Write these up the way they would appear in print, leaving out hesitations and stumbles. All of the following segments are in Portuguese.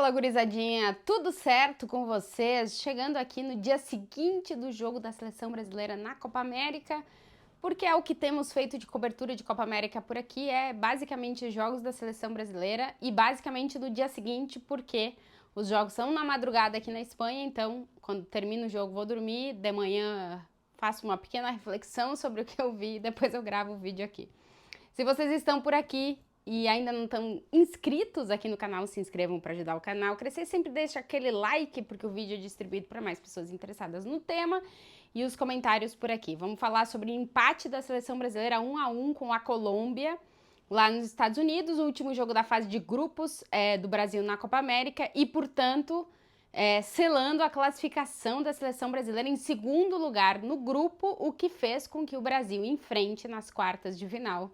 Fala, gurizadinha, tudo certo com vocês? Chegando aqui no dia seguinte do jogo da Seleção Brasileira na Copa América, porque é o que temos feito de cobertura de Copa América por aqui, é basicamente jogos da Seleção Brasileira e basicamente do dia seguinte, porque os jogos são na madrugada aqui na Espanha, então quando termina o jogo vou dormir, de manhã faço uma pequena reflexão sobre o que eu vi e depois eu gravo o vídeo aqui. Se vocês estão por aqui e ainda não estão inscritos aqui no canal, se inscrevam para ajudar o canal a crescer. Sempre deixa aquele like, porque o vídeo é distribuído para mais pessoas interessadas no tema. E os comentários por aqui. Vamos falar sobre o empate da seleção brasileira 1-1 com a Colômbia, lá nos Estados Unidos, o último jogo da fase de grupos do Brasil na Copa América e, portanto, selando a classificação da seleção brasileira em segundo lugar no grupo, o que fez com que o Brasil enfrente nas quartas de final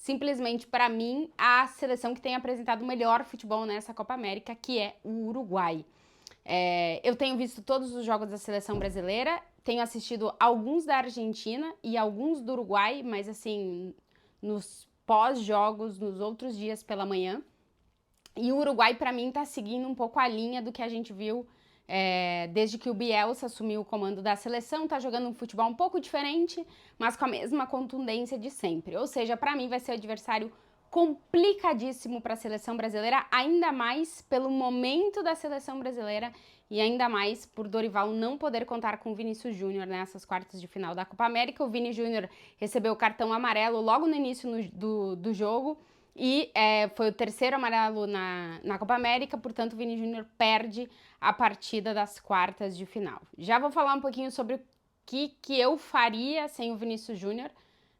simplesmente, para mim, a seleção que tem apresentado o melhor futebol nessa Copa América, que é o Uruguai. Eu tenho visto todos os jogos da seleção brasileira, tenho assistido alguns da Argentina e alguns do Uruguai, mas assim, nos pós-jogos, nos outros dias pela manhã. E o Uruguai, para mim, tá seguindo um pouco a linha do que a gente viu desde que o Bielsa assumiu o comando da seleção, tá jogando um futebol um pouco diferente, mas com a mesma contundência de sempre. Ou seja, para mim vai ser um adversário complicadíssimo para a seleção brasileira, ainda mais pelo momento da seleção brasileira e ainda mais por Dorival não poder contar com o Vinícius Júnior nessas quartas de final da Copa América. O Vini Júnior recebeu o cartão amarelo logo no início do jogo, e foi o terceiro amarelo na Copa América, portanto o Vini Júnior perde a partida das quartas de final. Já vou falar um pouquinho sobre o que eu faria sem o Vinícius Júnior,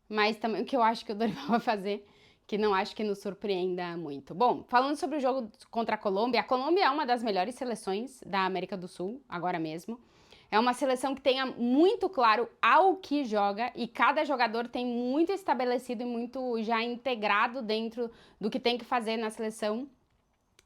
mas também o que eu acho que o Dorival vai fazer, que não acho que nos surpreenda muito. Bom, falando sobre o jogo contra a Colômbia é uma das melhores seleções da América do Sul, agora mesmo. É uma seleção que tenha muito claro ao que joga e cada jogador tem muito estabelecido e muito já integrado dentro do que tem que fazer na seleção,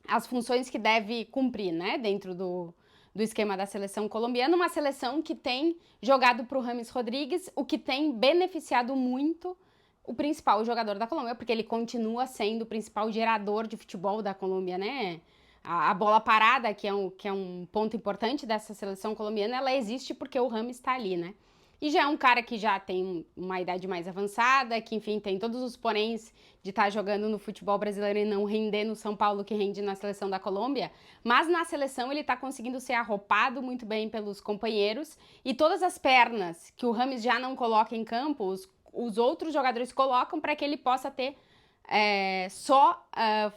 as funções que deve cumprir, né, dentro do esquema da seleção colombiana. Uma seleção que tem jogado para o James Rodrigues, o que tem beneficiado muito o principal jogador da Colômbia, porque ele continua sendo o principal gerador de futebol da Colômbia, né? A bola parada, que é um ponto importante dessa seleção colombiana, ela existe porque o James está ali, né? E já é um cara que já tem uma idade mais avançada, que, enfim, tem todos os poréns de estar jogando no futebol brasileiro e não render no São Paulo que rende na seleção da Colômbia. Mas na seleção ele está conseguindo ser arropado muito bem pelos companheiros e todas as pernas que o James já não coloca em campo, os outros jogadores colocam para que ele possa ter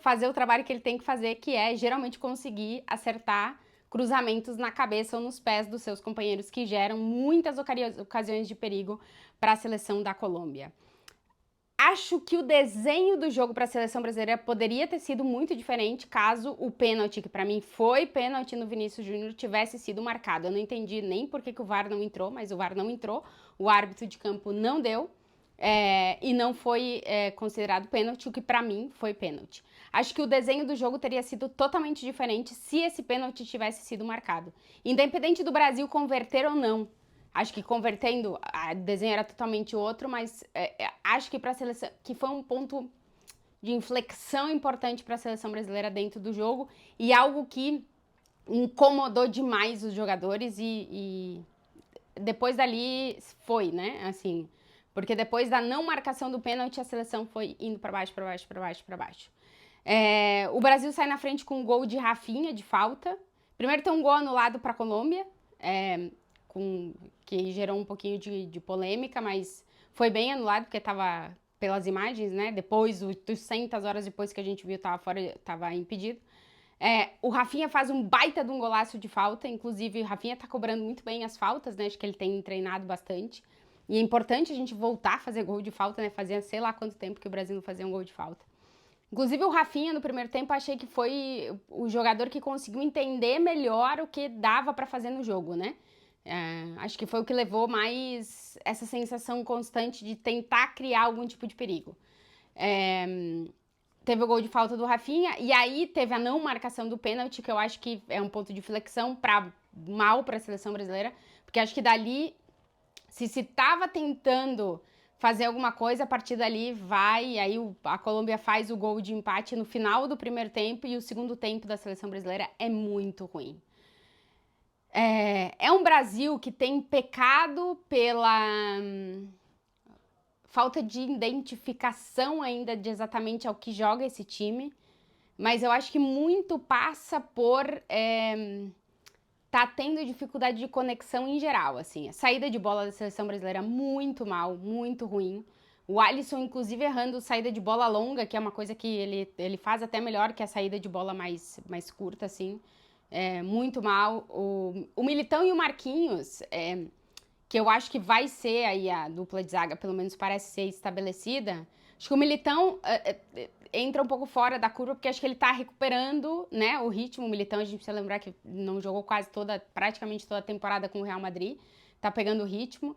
fazer o trabalho que ele tem que fazer, que é geralmente conseguir acertar cruzamentos na cabeça ou nos pés dos seus companheiros, que geram muitas ocasiões de perigo para a seleção da Colômbia. Acho que o desenho do jogo para a seleção brasileira poderia ter sido muito diferente caso o pênalti, que para mim foi pênalti no Vinícius Júnior, tivesse sido marcado. Eu não entendi nem por que o VAR não entrou, mas o VAR não entrou, o árbitro de campo não deu. E não foi considerado pênalti, o que pra mim foi pênalti. Acho que o desenho do jogo teria sido totalmente diferente se esse pênalti tivesse sido marcado. Independente do Brasil converter ou não. Acho que convertendo, o desenho era totalmente outro, mas acho que para a seleção, que foi um ponto de inflexão importante para a seleção brasileira dentro do jogo e algo que incomodou demais os jogadores e depois dali foi, né? Assim, porque depois da não marcação do pênalti, a seleção foi indo para baixo, para baixo, para baixo, para baixo. O Brasil sai na frente com um gol de Rafinha, de falta. Primeiro tem um gol anulado para a Colômbia, que gerou um pouquinho de polêmica, mas foi bem anulado, porque estava pelas imagens, né? Depois, 800 horas depois que a gente viu, estava impedido. O Rafinha faz um baita de um golaço de falta, inclusive o Rafinha tá cobrando muito bem as faltas, né? Acho que ele tem treinado bastante. E é importante a gente voltar a fazer gol de falta, né? Fazia sei lá quanto tempo que o Brasil não fazia um gol de falta. Inclusive o Rafinha, no primeiro tempo, achei que foi o jogador que conseguiu entender melhor o que dava pra fazer no jogo, né? Acho que foi o que levou mais essa sensação constante de tentar criar algum tipo de perigo. Teve o gol de falta do Rafinha, e aí teve a não marcação do pênalti, que eu acho que é um ponto de flexão mal para a seleção brasileira, porque acho que dali, se estava tentando fazer alguma coisa, a partir dali vai, aí a Colômbia faz o gol de empate no final do primeiro tempo e o segundo tempo da seleção brasileira é muito ruim. É um Brasil que tem pecado pela falta de identificação ainda de exatamente ao que joga esse time, mas eu acho que muito passa por tá tendo dificuldade de conexão em geral, assim. A saída de bola da seleção brasileira muito mal, muito ruim. O Alisson, inclusive, errando saída de bola longa, que é uma coisa que ele faz até melhor que a saída de bola mais curta, assim. Muito mal. O Militão e o Marquinhos, que eu acho que vai ser aí a dupla de zaga, pelo menos parece ser estabelecida. Acho que o Militão entra um pouco fora da curva, porque acho que ele tá recuperando, né, o ritmo. O Militão, a gente precisa lembrar que não jogou praticamente toda a temporada com o Real Madrid. Tá pegando o ritmo.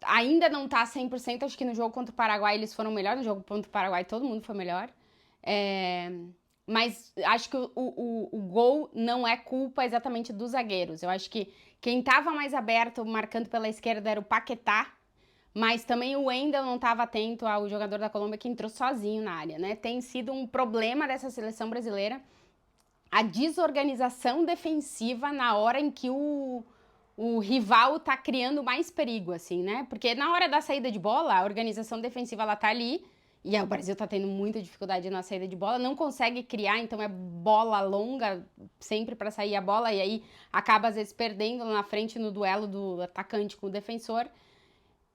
Ainda não tá 100%, acho que no jogo contra o Paraguai eles foram melhor, no jogo contra o Paraguai todo mundo foi melhor. Mas acho que o gol não é culpa exatamente dos zagueiros. Eu acho que quem estava mais aberto, marcando pela esquerda, era o Paquetá, mas também o Wendel não estava atento ao jogador da Colômbia que entrou sozinho na área, né? Tem sido um problema dessa seleção brasileira a desorganização defensiva na hora em que o rival tá criando mais perigo, assim, né? Porque na hora da saída de bola, a organização defensiva, ela tá ali, e o Brasil tá tendo muita dificuldade na saída de bola, não consegue criar, então é bola longa sempre para sair a bola, e aí acaba às vezes perdendo na frente no duelo do atacante com o defensor.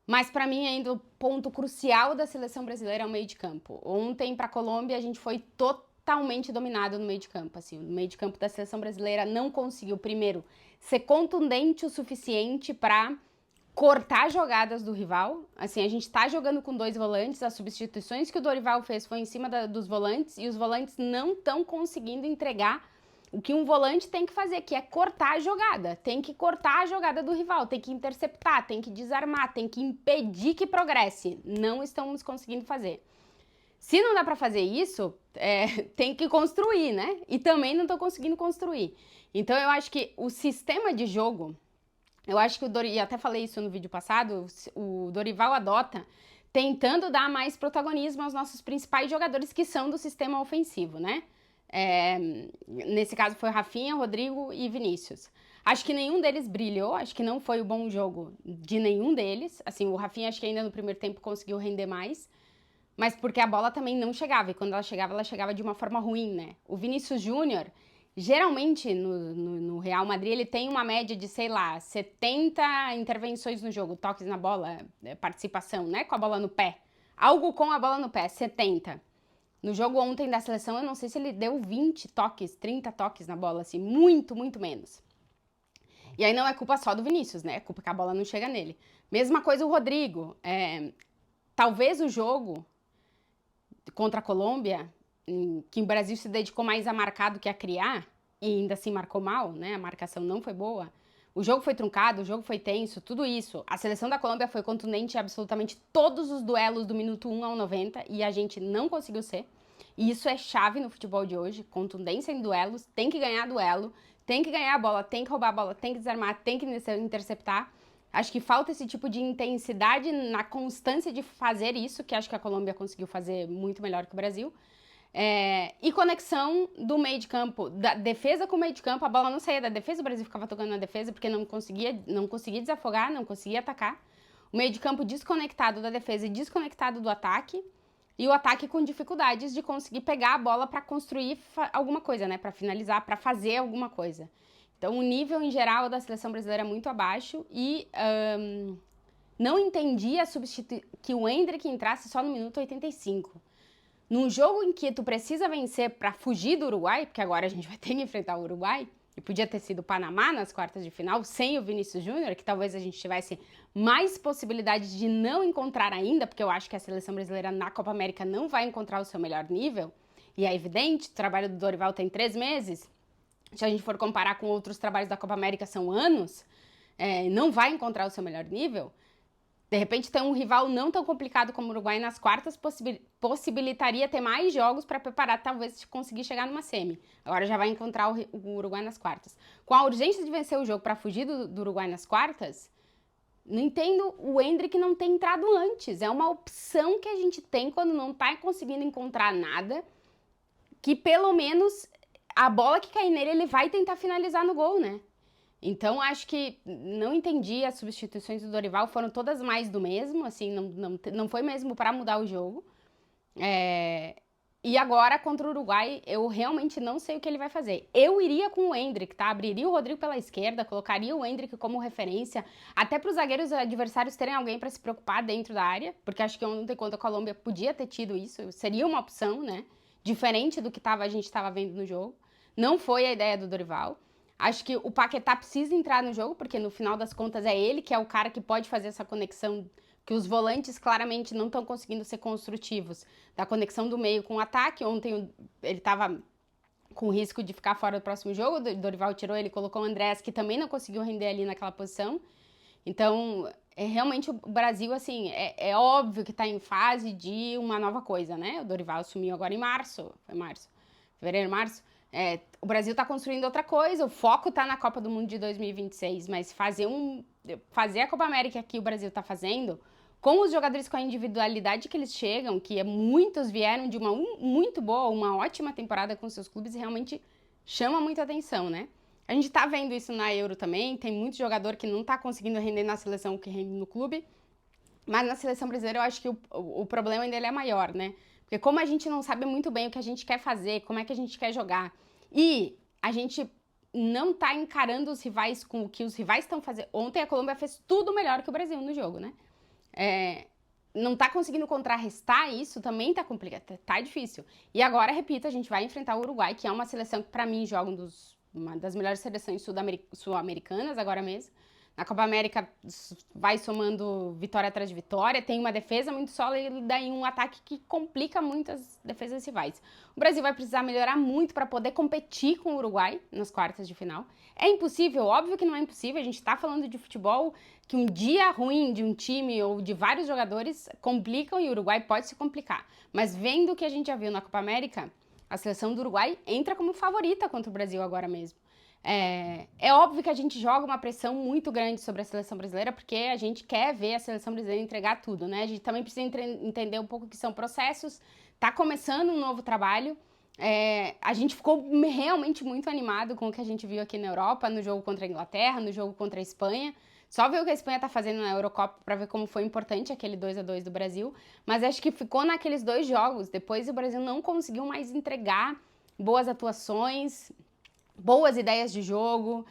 Mas para mim ainda o ponto crucial da seleção brasileira é o meio de campo. Ontem para a Colômbia a gente foi totalmente dominado no meio de campo, assim, o meio de campo da seleção brasileira não conseguiu primeiro ser contundente o suficiente para cortar jogadas do rival. Assim, a gente tá jogando com 2 volantes, as substituições que o Dorival fez foi em cima dos volantes e os volantes não estão conseguindo entregar o que um volante tem que fazer, que é cortar a jogada. Tem que cortar a jogada do rival, tem que interceptar, tem que desarmar, tem que impedir que progresse. Não estamos conseguindo fazer. Se não dá para fazer isso, tem que construir, né? E também não tô conseguindo construir. Então eu acho que o sistema de jogo, eu acho que e até falei isso no vídeo passado, o Dorival adota tentando dar mais protagonismo aos nossos principais jogadores que são do sistema ofensivo, né? Nesse caso foi Rafinha, Rodrigo e Vinícius. Acho que nenhum deles brilhou, acho que não foi o bom jogo de nenhum deles. Assim, o Rafinha acho que ainda no primeiro tempo conseguiu render mais, mas porque a bola também não chegava, e quando ela chegava de uma forma ruim, né? O Vinícius Júnior, geralmente no Real Madrid, ele tem uma média de, sei lá, 70 intervenções no jogo, toques na bola, participação, né? Com a bola no pé. Algo com a bola no pé, 70. No jogo ontem da seleção, eu não sei se ele deu 20 toques, 30 toques na bola, assim, muito, muito menos. E aí não é culpa só do Vinícius, né? É culpa que a bola não chega nele. Mesma coisa o Rodrigo. Talvez o jogo contra a Colômbia, que o Brasil se dedicou mais a marcar do que a criar, e ainda assim marcou mal, né? A marcação não foi boa. O jogo foi truncado, o jogo foi tenso, tudo isso. A seleção da Colômbia foi contundente em absolutamente todos os duelos do minuto 1 ao 90 e a gente não conseguiu ser. E isso é chave no futebol de hoje, contundência em duelos, tem que ganhar duelo, tem que ganhar a bola, tem que roubar a bola, tem que desarmar, tem que interceptar. Acho que falta esse tipo de intensidade na constância de fazer isso, que acho que a Colômbia conseguiu fazer muito melhor que o Brasil. E conexão do meio de campo, da defesa com o meio de campo, a bola não saía da defesa, o Brasil ficava tocando na defesa porque não conseguia desafogar, não conseguia atacar. O meio de campo desconectado da defesa e desconectado do ataque. E o ataque com dificuldades de conseguir pegar a bola para construir alguma coisa, né? Para finalizar, para fazer alguma coisa. Então, o nível em geral da seleção brasileira é muito abaixo e não entendi que o Endrick entrasse só no minuto 85. Num jogo em que tu precisa vencer para fugir do Uruguai, porque agora a gente vai ter que enfrentar o Uruguai, e podia ter sido o Panamá nas quartas de final, sem o Vinícius Júnior, que talvez a gente tivesse mais possibilidades de não encontrar ainda, porque eu acho que a seleção brasileira na Copa América não vai encontrar o seu melhor nível, e é evidente, o trabalho do Dorival tem 3 meses, se a gente for comparar com outros trabalhos da Copa América são anos, não vai encontrar o seu melhor nível. De repente, ter um rival não tão complicado como o Uruguai nas quartas possibilitaria ter mais jogos para preparar, talvez, conseguir chegar numa semi. Agora já vai encontrar o Uruguai nas quartas. Com a urgência de vencer o jogo para fugir do Uruguai nas quartas, Não entendo o Endrick não ter entrado antes. É uma opção que a gente tem quando não tá conseguindo encontrar nada, que pelo menos a bola que cair nele, ele vai tentar finalizar no gol, né? Então, acho que não entendi, as substituições do Dorival foram todas mais do mesmo, assim, não foi mesmo para mudar o jogo. E agora, contra o Uruguai, eu realmente não sei o que ele vai fazer. Eu iria com o Endrick, tá? Abriria o Rodrigo pela esquerda, colocaria o Endrick como referência, até para os zagueiros adversários terem alguém para se preocupar dentro da área, porque acho que ontem contra a Colômbia podia ter tido isso, seria uma opção, né? Diferente do que a gente estava vendo no jogo. Não foi a ideia do Dorival. Acho que o Paquetá precisa entrar no jogo, porque no final das contas é ele que é o cara que pode fazer essa conexão, que os volantes claramente não estão conseguindo ser construtivos, da conexão do meio com o ataque. Ontem ele estava com risco de ficar fora do próximo jogo, o Dorival tirou ele, colocou o Andrés, que também não conseguiu render ali naquela posição. Então, realmente o Brasil, assim, é óbvio que está em fase de uma nova coisa, né? O Dorival assumiu agora em março, foi março, fevereiro, março. O Brasil está construindo outra coisa, o foco está na Copa do Mundo de 2026, mas fazer a Copa América que o Brasil está fazendo, com os jogadores com a individualidade que eles chegam, que muitos vieram de uma muito boa, uma ótima temporada com seus clubes, realmente chama muita atenção, né? A gente tá vendo isso na Euro também, tem muito jogador que não tá conseguindo render na seleção o que rende no clube, mas na seleção brasileira eu acho que o problema ainda é maior, né? Porque como a gente não sabe muito bem o que a gente quer fazer, como é que a gente quer jogar, e a gente não tá encarando os rivais com o que os rivais estão fazendo. Ontem a Colômbia fez tudo melhor que o Brasil no jogo, né? Não tá conseguindo contrarrestar isso, também tá complicado, tá difícil. E agora, repito, a gente vai enfrentar o Uruguai, que é uma seleção que pra mim joga uma das melhores seleções sul-americanas agora mesmo. Na Copa América vai somando vitória atrás de vitória, tem uma defesa muito sólida e um ataque que complica muito as defesas rivais. O Brasil vai precisar melhorar muito para poder competir com o Uruguai nas quartas de final. É impossível? Óbvio que não é impossível, a gente está falando de futebol que um dia ruim de um time ou de vários jogadores complicam e o Uruguai pode se complicar. Mas vendo o que a gente já viu na Copa América, a seleção do Uruguai entra como favorita contra o Brasil agora mesmo. É óbvio que a gente joga uma pressão muito grande sobre a seleção brasileira, porque a gente quer ver a seleção brasileira entregar tudo, né? A gente também precisa entender um pouco que são processos, tá começando um novo trabalho. A gente ficou realmente muito animado com o que a gente viu aqui na Europa, no jogo contra a Inglaterra, no jogo contra a Espanha. Só ver o que a Espanha tá fazendo na Eurocopa para ver como foi importante aquele 2-2 do Brasil. Mas acho que ficou naqueles dois jogos. Depois o Brasil não conseguiu mais entregar boas atuações, boas ideias de jogo,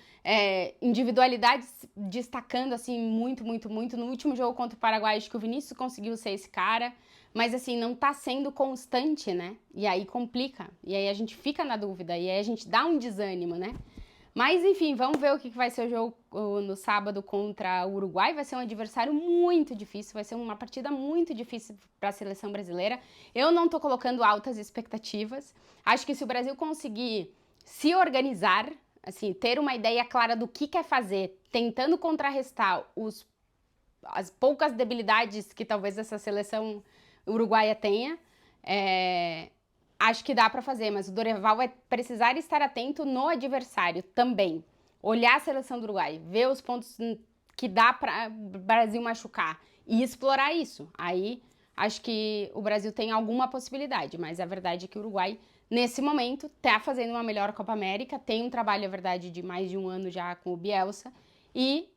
individualidades destacando, assim, muito, muito, muito. No último jogo contra o Paraguai, acho que o Vinícius conseguiu ser esse cara, mas, assim, não tá sendo constante, né? E aí complica, e aí a gente fica na dúvida, e aí a gente dá um desânimo, né? Mas, enfim, vamos ver o que vai ser o jogo no sábado contra o Uruguai. Vai ser um adversário muito difícil, vai ser uma partida muito difícil para a seleção brasileira. Eu não tô colocando altas expectativas. Acho que se o Brasil conseguir se organizar, assim, ter uma ideia clara do que quer fazer, tentando contrarrestar as poucas debilidades que talvez essa seleção uruguaia tenha, acho que dá para fazer, mas o Dorival vai precisar estar atento no adversário também. Olhar a seleção do Uruguai, ver os pontos que dá para o Brasil machucar e explorar isso. Aí acho que o Brasil tem alguma possibilidade, mas a verdade é que o Uruguai, nesse momento, está fazendo uma melhor Copa América, tem um trabalho, a verdade, de mais de um ano já com o Bielsa e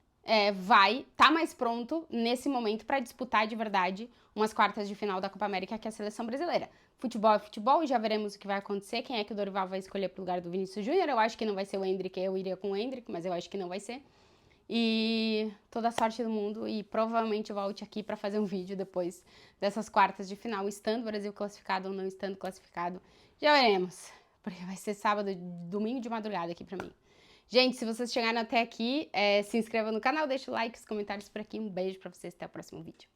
tá mais pronto nesse momento para disputar de verdade umas quartas de final da Copa América, que é a seleção brasileira. Futebol é futebol e já veremos o que vai acontecer, quem é que o Dorival vai escolher pro lugar do Vinícius Júnior. Eu acho que não vai ser o Endrick, eu iria com o Endrick, mas eu acho que não vai ser. E toda a sorte do mundo e provavelmente volte aqui para fazer um vídeo depois dessas quartas de final, estando o Brasil classificado ou não estando classificado. Já veremos, porque vai ser sábado, domingo de madrugada aqui para mim. Gente, se vocês chegaram até aqui, se inscreva no canal, deixa o like, os comentários por aqui. Um beijo para vocês, até o próximo vídeo.